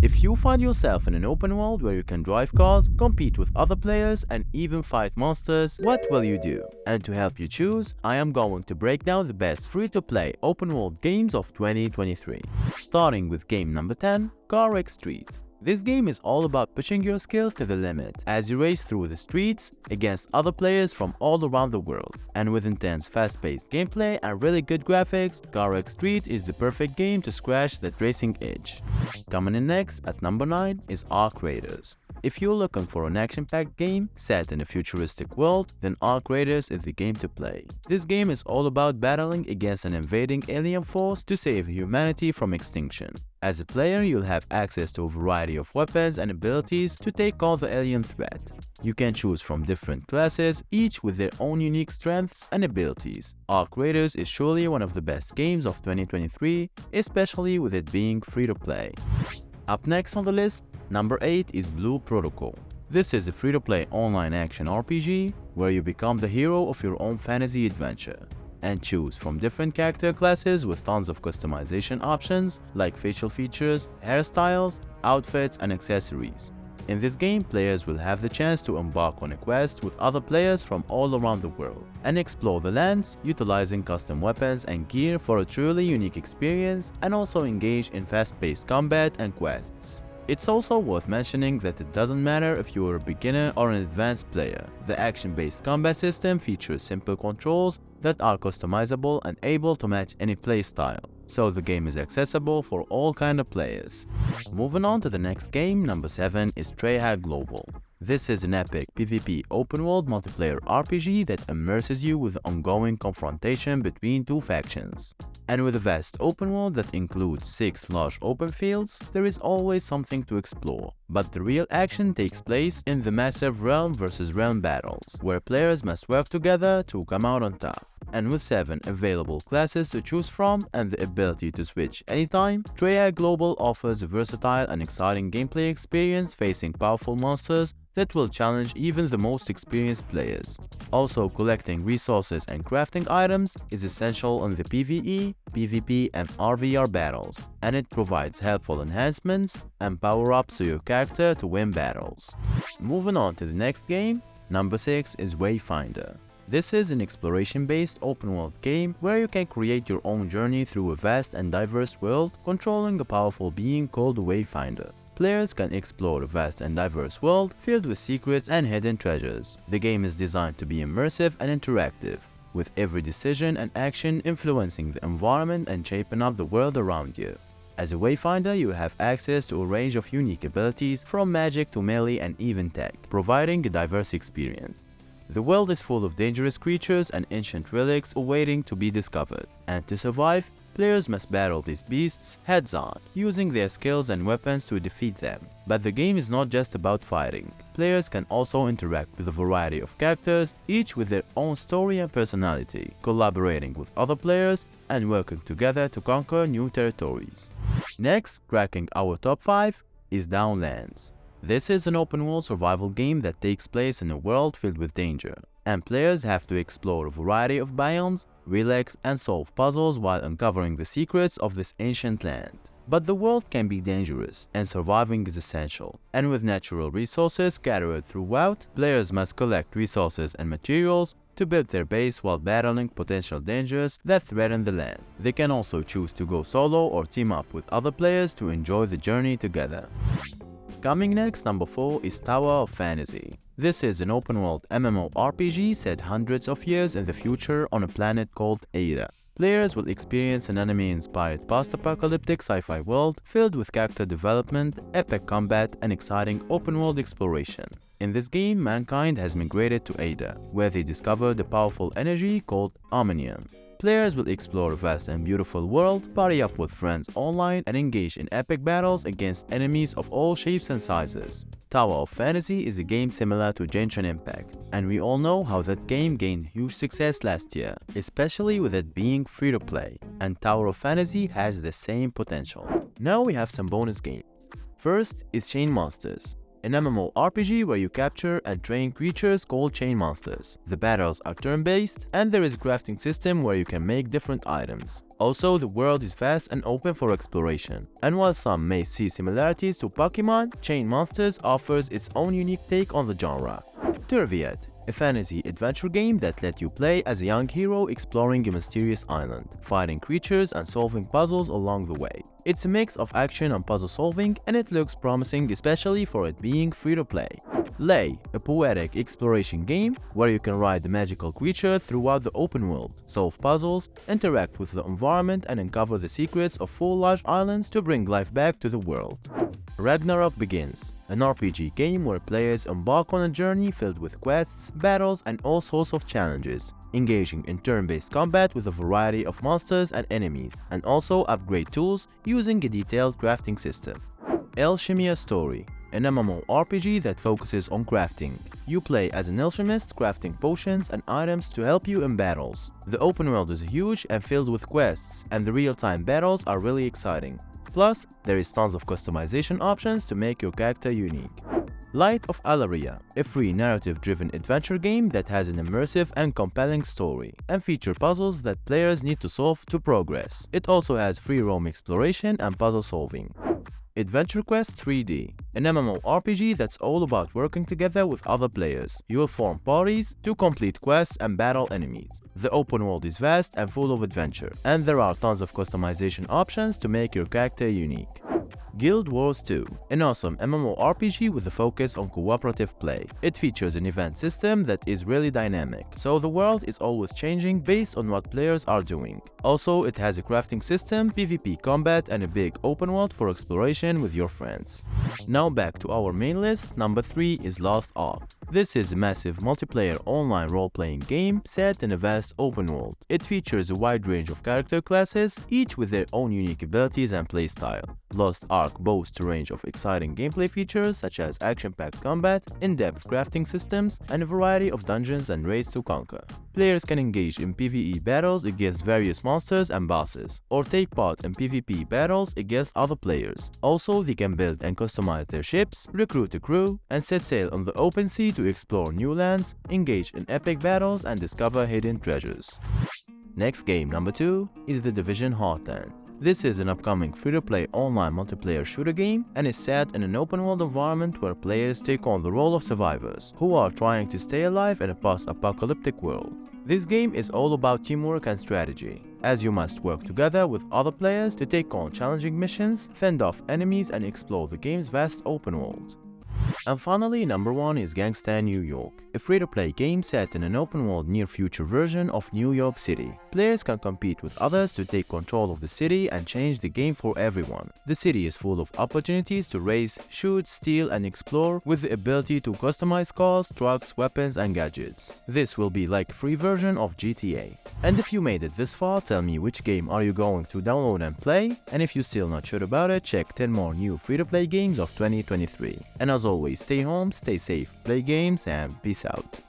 If you find yourself in an open world where you can drive cars, compete with other players, and even fight monsters, what will you do? And to help you choose, I am going to break down the best free-to-play open world games of 2023. Starting with game number 10, Car Wreck Street. This game is all about pushing your skills to the limit as you race through the streets against other players from all around the world. And with intense fast-paced gameplay and really good graphics, Car Wreck Street is the perfect game to scratch that racing itch. Coming in next at number 9 is Arc Raiders. If you're looking for an action-packed game set in a futuristic world, then Arc Raiders is the game to play. This game is all about battling against an invading alien force to save humanity from extinction. As a player, you'll have access to a variety of weapons and abilities to take on the alien threat. You can choose from different classes, each with their own unique strengths and abilities. Arc Raiders is surely one of the best games of 2023, especially with it being free-to-play. Up next on the list, number 8 is Blue Protocol. This is a free-to-play online action RPG where you become the hero of your own fantasy adventure and choose from different character classes with tons of customization options like facial features, hairstyles, outfits, and accessories. In this game, players will have the chance to embark on a quest with other players from all around the world and explore the lands, utilizing custom weapons and gear for a truly unique experience, and also engage in fast-paced combat and quests. It's also worth mentioning that it doesn't matter if you're a beginner or an advanced player. The action-based combat system features simple controls that are customizable and able to match any playstyle, so the game is accessible for all kind of players. Moving on to the next game, number 7 is Treyarch Global. This is an epic PvP open-world multiplayer RPG that immerses you with ongoing confrontation between two factions. And with a vast open world that includes 6 large open fields, there is always something to explore. But the real action takes place in the massive realm versus realm battles, where players must work together to come out on top. And with 7 available classes to choose from and the ability to switch anytime, Treyarch Global offers a versatile and exciting gameplay experience facing powerful monsters that will challenge even the most experienced players. Also, collecting resources and crafting items is essential in the PvE, PvP, and RVR battles, and it provides helpful enhancements and power-ups to your character to win battles. Moving on to the next game, number 6 is Wayfinder. This is an exploration-based open-world game where you can create your own journey through a vast and diverse world, controlling a powerful being called the Wayfinder. Players can explore a vast and diverse world filled with secrets and hidden treasures. The game is designed to be immersive and interactive, with every decision and action influencing the environment and shaping up the world around you. As a Wayfinder, you have access to a range of unique abilities from magic to melee and even tech, providing a diverse experience. The world is full of dangerous creatures and ancient relics awaiting to be discovered, and to survive, players must battle these beasts heads-on, using their skills and weapons to defeat them. But the game is not just about fighting. Players can also interact with a variety of characters, each with their own story and personality, collaborating with other players and working together to conquer new territories. Next, cracking our top 5 is Downlands. This is an open-world survival game that takes place in a world filled with danger, and players have to explore a variety of biomes, relax, and solve puzzles while uncovering the secrets of this ancient land. But the world can be dangerous, and surviving is essential. And with natural resources scattered throughout, players must collect resources and materials to build their base while battling potential dangers that threaten the land. They can also choose to go solo or team up with other players to enjoy the journey together. Coming next, number 4 is Tower of Fantasy. This is an open-world MMORPG set hundreds of years in the future on a planet called Ada. Players will experience an anime-inspired post-apocalyptic sci-fi world filled with character development, epic combat, and exciting open-world exploration. In this game, mankind has migrated to Ada, where they discovered a powerful energy called Omnium. Players will explore a vast and beautiful world, party up with friends online, and engage in epic battles against enemies of all shapes and sizes. Tower of Fantasy is a game similar to Genshin Impact, and we all know how that game gained huge success last year, especially with it being free-to-play, and Tower of Fantasy has the same potential. Now we have some bonus games. First is Chain Monsters, an MMORPG where you capture and train creatures called chain monsters. The battles are turn-based, and there is a crafting system where you can make different items. Also, the world is vast and open for exploration. And while some may see similarities to Pokemon, Chain Monsters offers its own unique take on the genre. Turviet, a fantasy adventure game that let you play as a young hero exploring a mysterious island, fighting creatures and solving puzzles along the way. It's a mix of action and puzzle solving, and it looks promising, especially for it being free-to-play. Lay, a poetic exploration game where you can ride a magical creature throughout the open world, solve puzzles, interact with the environment, and uncover the secrets of 4 large islands to bring life back to the world. Ragnarok Begins, an RPG game where players embark on a journey filled with quests, battles, and all sorts of challenges, engaging in turn-based combat with a variety of monsters and enemies, and also upgrade tools using a detailed crafting system. Alchemia Story, an MMORPG that focuses on crafting. You play as an alchemist, crafting potions and items to help you in battles. The open world is huge and filled with quests, and the real-time battles are really exciting. Plus, there is tons of customization options to make your character unique. Light of Alaria, a free narrative-driven adventure game that has an immersive and compelling story, and feature puzzles that players need to solve to progress. It also has free roam exploration and puzzle solving. Adventure Quest 3D, an MMORPG that's all about working together with other players. You will form parties to complete quests and battle enemies. The open world is vast and full of adventure, and there are tons of customization options to make your character unique. Guild Wars 2, an awesome MMORPG with a focus on cooperative play. It features an event system that is really dynamic, so the world is always changing based on what players are doing. Also, it has a crafting system, PvP combat, and a big open world for exploration with your friends. Now back to our main list, number 3 is Lost Ark. This is a massive multiplayer online role-playing game set in a vast open world. It features a wide range of character classes, each with their own unique abilities and playstyle. Lost Ark boasts a range of exciting gameplay features such as action-packed combat, in-depth crafting systems, and a variety of dungeons and raids to conquer. Players can engage in PvE battles against various monsters and bosses, or take part in PvP battles against other players. Also, they can build and customize their ships, recruit a crew, and set sail on the open sea to explore new lands, engage in epic battles, and discover hidden treasures. Next game, number 2, is The Division Heartland. This is an upcoming free-to-play online multiplayer shooter game and is set in an open-world environment where players take on the role of survivors who are trying to stay alive in a post-apocalyptic world. This game is all about teamwork and strategy, as you must work together with other players to take on challenging missions, fend off enemies, and explore the game's vast open world. And finally, number 1 is Gangsta New York, a free-to-play game set in an open-world near-future version of New York City. Players can compete with others to take control of the city and change the game for everyone. The city is full of opportunities to race, shoot, steal, and explore, with the ability to customize cars, trucks, weapons, and gadgets. This will be like a free version of GTA. And if you made it this far, tell me which game are you going to download and play, and if you're still not sure about it, check 10 more new free-to-play games of 2023. And as always, stay home, stay safe, play games, and peace out.